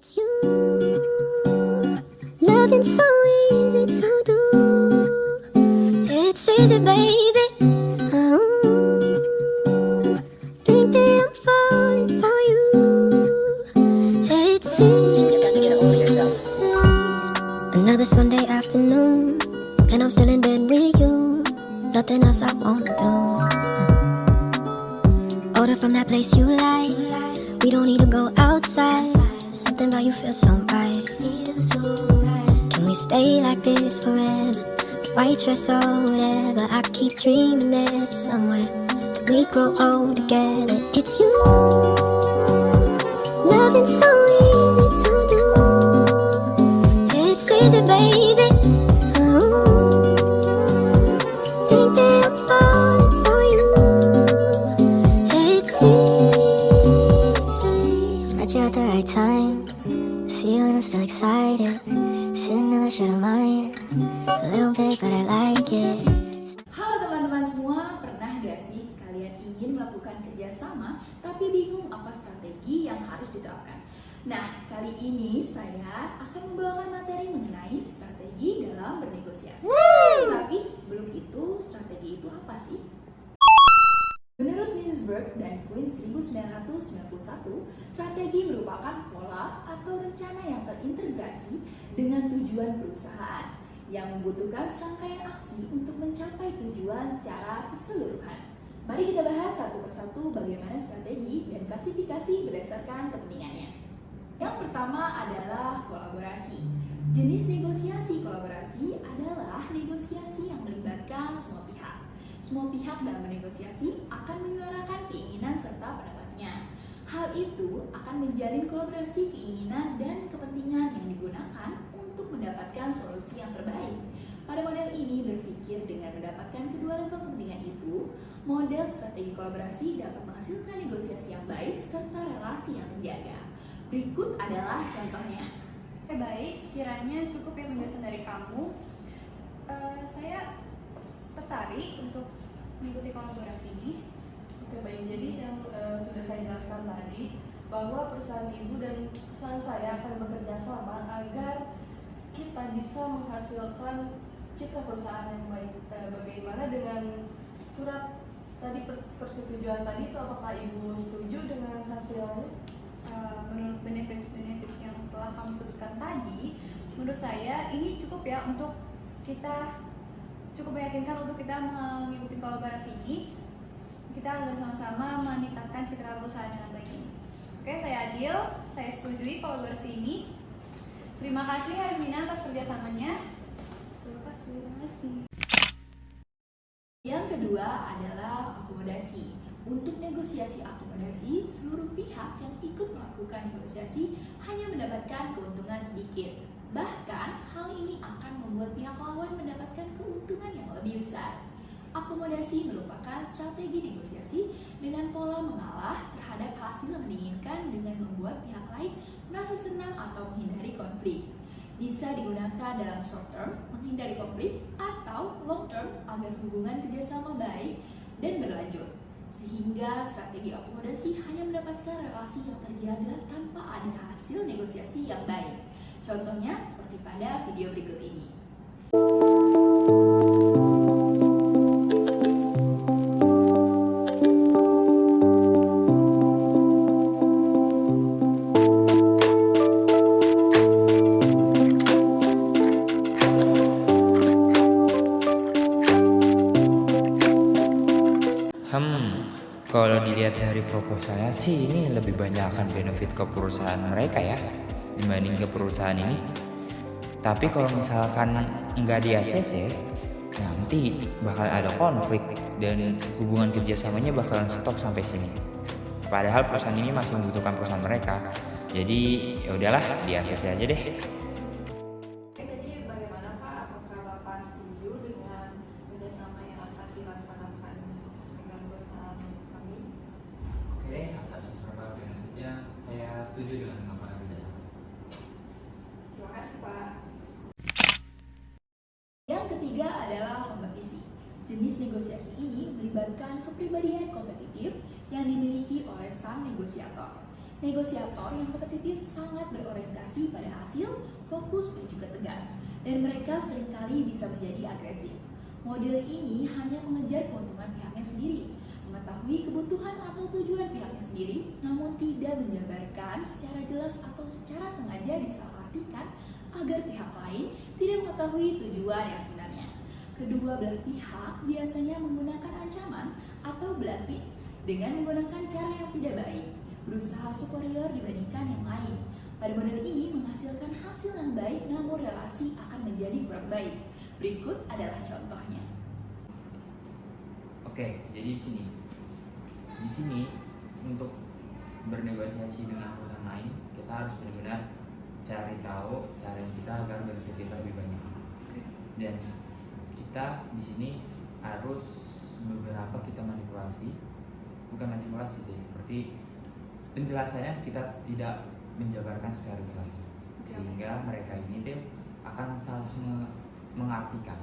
It's you, loving so easy to do. It's easy, baby. Oh, think that I'm falling for you. It's easy. Another Sunday afternoon, and I'm still in bed with you. Nothing else I wanna do. Order from that place you like. We don't need to go outside. Something about you feels so right. Can we stay like this forever? White dress or whatever. I keep dreaming there's somewhere that we grow old together. It's you, loving so easy to do. It's easy, baby. Oh, think that I'm falling for you. It's easy. Met you at the right time. See you and I'm still excited. Sitting in the shit of mine. A little bit but I like it. Halo teman-teman semua, pernah gak sih kalian ingin melakukan kerjasama tapi bingung apa strategi yang harus diterapkan? Nah, kali ini saya akan membawakan materi mengenai strategi dalam bernegosiasi. Tapi sebelum itu, strategi itu apa sih? Menurut Mintzberg dan Quinn 1991, strategi merupakan pola atau rencana yang terintegrasi dengan tujuan perusahaan yang membutuhkan serangkaian aksi untuk mencapai tujuan secara keseluruhan. Mari kita bahas satu persatu bagaimana strategi dan klasifikasi berdasarkan kepentingannya. Yang pertama adalah kolaborasi. Jenis negosiasi kolaborasi adalah negosiasi yang melibatkan semua pihak. Semua pihak dalam bernegosiasi akan menyuarakan keinginan serta pendapatnya. Hal itu akan menjalin kolaborasi keinginan dan kepentingan yang digunakan untuk mendapatkan solusi yang terbaik. Pada model ini berpikir dengan mendapatkan kedua level kepentingan itu, model strategi kolaborasi dapat menghasilkan negosiasi yang baik serta relasi yang terjaga. Berikut adalah contohnya. Baik, sekiranya cukup ya penjelasan dari kamu. Saya tertarik untuk mengikuti kolaborasi ini. Oke, baik. Jadi yang sudah saya jelaskan tadi bahwa perusahaan ibu dan perusahaan saya akan bekerja sama agar kita bisa menghasilkan citra perusahaan yang baik. Bagaimana dengan surat tadi persetujuan tadi itu, apakah ibu setuju dengan hasilnya? Menurut benefits yang telah kamu sebutkan tadi, menurut saya ini cukup ya untuk kita cukup meyakinkan untuk kita mengikuti kolaborasi ini. Kita akan sama-sama meningkatkan citra perusahaan dengan baik ini. Oke, saya Adil, saya setujui kolaborasi ini. Terima kasih Hermina atas kerjasamanya. Terima kasih. Yang kedua adalah akomodasi. Untuk negosiasi akomodasi, seluruh pihak yang ikut melakukan negosiasi hanya mendapatkan keuntungan sedikit. Bahkan, hal ini akan membuat pihak lawan mendapatkan keuntungan yang lebih besar. Akomodasi merupakan strategi negosiasi dengan pola mengalah terhadap hasil yang diinginkan dengan membuat pihak lain merasa senang atau menghindari konflik. Bisa digunakan dalam short term, menghindari konflik, atau long term agar hubungan kerjasama baik dan berlanjut. Sehingga strategi akomodasi hanya mendapatkan relasi yang terjaga tanpa ada hasil negosiasi yang baik. Contohnya seperti pada video berikut ini. Kalau dilihat dari proposalnya sih ini lebih banyak akan benefit ke perusahaan mereka ya dibanding ke perusahaan ini. Tapi kalau misalkan nggak di ACC, nanti bakal ada konflik dan hubungan kerjasamanya bakalan stop sampai sini. Padahal perusahaan ini masih membutuhkan perusahaan mereka. Jadi ya udahlah di ACC aja deh. Jadi bagaimana Pak? Apakah Bapak setuju dengan kerjasama yang akan dilaksanakan dengan perusahaan kami? Oke, atas beberapa benefitnya saya setuju dengan melakukan kerjasama. Terima kasih Pak. Yang ketiga adalah kompetisi. Jenis negosiasi ini melibatkan kepribadian kompetitif yang dimiliki oleh sang negosiator. Negosiator yang kompetitif sangat berorientasi pada hasil, fokus, dan juga tegas, dan mereka seringkali bisa menjadi agresif. Model ini hanya mengejar keuntungan pihaknya sendiri, mengetahui kebutuhan atau tujuan pihaknya sendiri, namun tidak menjabarkan secara jelas atau secara sengaja disalahartikan agar pihak lain tidak mengetahui tujuan yang sebenarnya. Kedua belah pihak biasanya menggunakan ancaman atau bluffing dengan menggunakan cara yang tidak baik, berusaha superior dibandingkan yang lain. Pada model ini menghasilkan hasil yang baik, namun relasi akan menjadi kurang baik. Berikut adalah contohnya. Oke, jadi di sini untuk bernegosiasi dengan perusahaan lain, kita harus benar-benar cari tahu cara kita agar benefit kita lebih banyak. Dan kita di sini harus beberapa kita bukan manipulasi sih, seperti penjelasannya kita tidak menjabarkan secara jelas, sehingga mereka ini tuh akan salah mengartikan.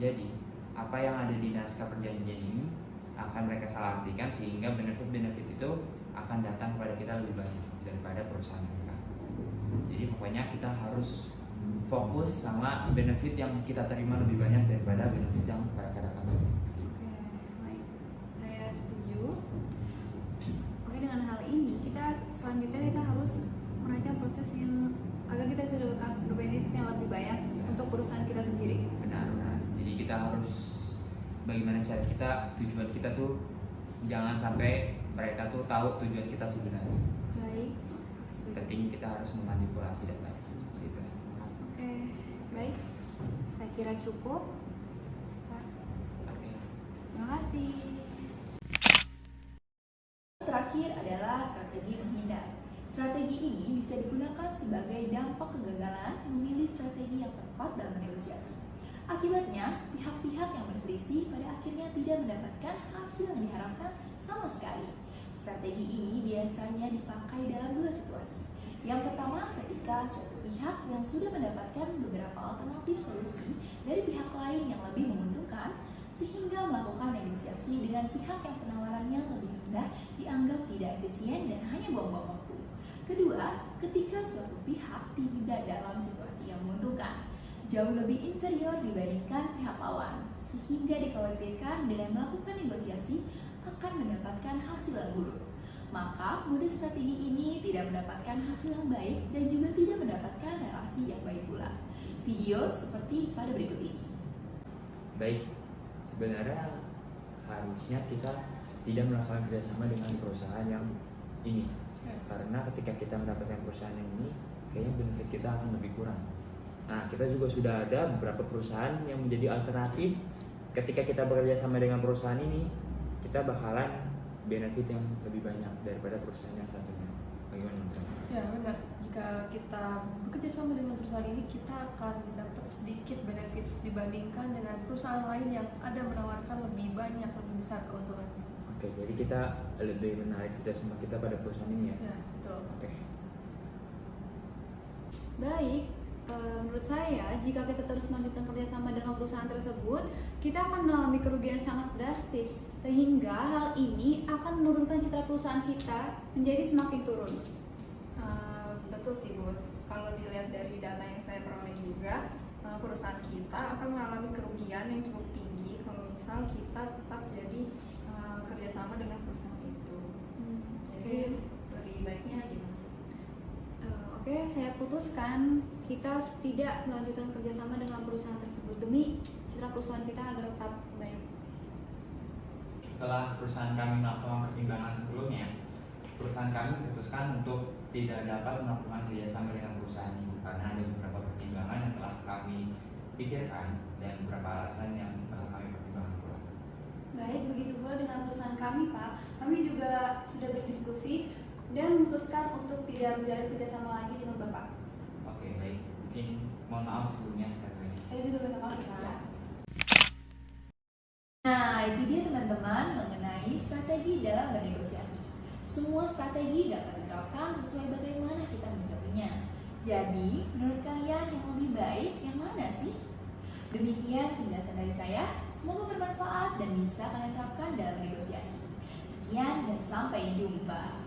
Jadi apa yang ada di naskah perjanjian ini akan mereka salah artikan, sehingga benefit itu akan datang kepada kita lebih banyak daripada perusahaan mereka. Jadi pokoknya kita harus fokus sama benefit yang kita terima lebih banyak daripada benefit yang mereka dapatkan. Oke, baik. Saya setuju. Oke, dengan hal ini selanjutnya kita harus merancang proses yang agar kita bisa dapatkan benefit yang lebih banyak untuk perusahaan kita sendiri. Benar. Jadi kita harus bagaimana cara kita, tujuan kita tuh jangan sampai mereka tuh tahu tujuan kita sebenarnya. Baik, setuju. Penting kita harus memanipulasi data. Gitu. Oke, baik. Saya kira cukup. Pak, Oke. terima kasih. Terakhir adalah strategi menghindar. Strategi ini bisa digunakan sebagai dampak kegagalan memilih strategi yang tepat dalam negosiasi. Akibatnya, pihak-pihak yang berselisih pada akhirnya tidak mendapatkan hasil yang diharapkan sama sekali. Strategi ini biasanya dipakai dalam dua situasi. Yang pertama, ketika suatu pihak yang sudah mendapatkan beberapa alternatif solusi dari pihak lain yang lebih menguntungkan, sehingga melakukan negosiasi dengan pihak yang penawarannya lebih rendah dianggap tidak efisien dan hanya buang-buang waktu. Kedua, ketika suatu pihak tidak dalam situasi yang menguntungkan, jauh lebih inferior dibandingkan pihak lawan, sehingga dikhawatirkan dengan melakukan negosiasi akan mendapatkan hasil yang buruk. Maka, mode strategi ini tidak mendapatkan hasil yang baik dan juga tidak mendapatkan relasi yang baik pula. Video seperti pada berikut ini. Baik, sebenarnya harusnya kita tidak melakukan kerjasama dengan perusahaan yang ini, karena ketika kita mendapatkan perusahaan yang ini, kayaknya benefit kita akan lebih kurang. Nah, kita juga sudah ada beberapa perusahaan yang menjadi alternatif. Ketika kita bekerja sama dengan perusahaan ini, kita bakalan benefit yang lebih banyak daripada perusahaan yang satunya. Bagaimana menurut? Ya benar, jika kita bekerja sama dengan perusahaan ini, kita akan dapat sedikit benefit dibandingkan dengan perusahaan lain yang ada menawarkan lebih banyak, lebih besar keuntungannya. Oke, jadi kita lebih menarik kerjasama kita pada perusahaan ini ya? Ya, betul. Oke. Baik, menurut saya jika kita terus melanjutkan kerjasama dengan perusahaan tersebut, kita akan mengalami kerugian sangat drastis, sehingga hal ini akan menurunkan citra perusahaan kita menjadi semakin turun. Betul sih Bu, kalau dilihat dari data yang saya peroleh juga, perusahaan kita akan mengalami kerugian yang cukup tinggi kalau misal kita tetap jadi kerjasama dengan perusahaan itu. Jadi lebih baiknya gimana? Oke, saya putuskan kita tidak melanjutkan kerjasama dengan perusahaan tersebut demi citra perusahaan kita agar tetap baik. Setelah perusahaan kami melakukan pertimbangan sebelumnya, perusahaan kami memutuskan untuk tidak dapat melakukan kerjasama dengan perusahaan ibu karena ada beberapa pertimbangan yang telah kami pikirkan dan beberapa alasan yang telah kami pertimbangkan pula. Baik, begitu pula dengan perusahaan kami, Pak. Kami juga sudah berdiskusi dan memutuskan untuk tidak menjalin kerjasama lagi dengan Bapak. Oke, baik. Mungkin mohon maaf sebelumnya sekali lagi. Saya juga minta maaf, Pak. Nah, itu dia teman-teman mengenai strategi dalam bernegosiasi. Semua strategi dapat diterapkan sesuai bagaimana kita menyikapinya. Jadi, menurut kalian yang lebih baik yang mana sih? Demikian penjelasan dari saya. Semoga bermanfaat dan bisa kalian terapkan dalam negosiasi. Sekian dan sampai jumpa.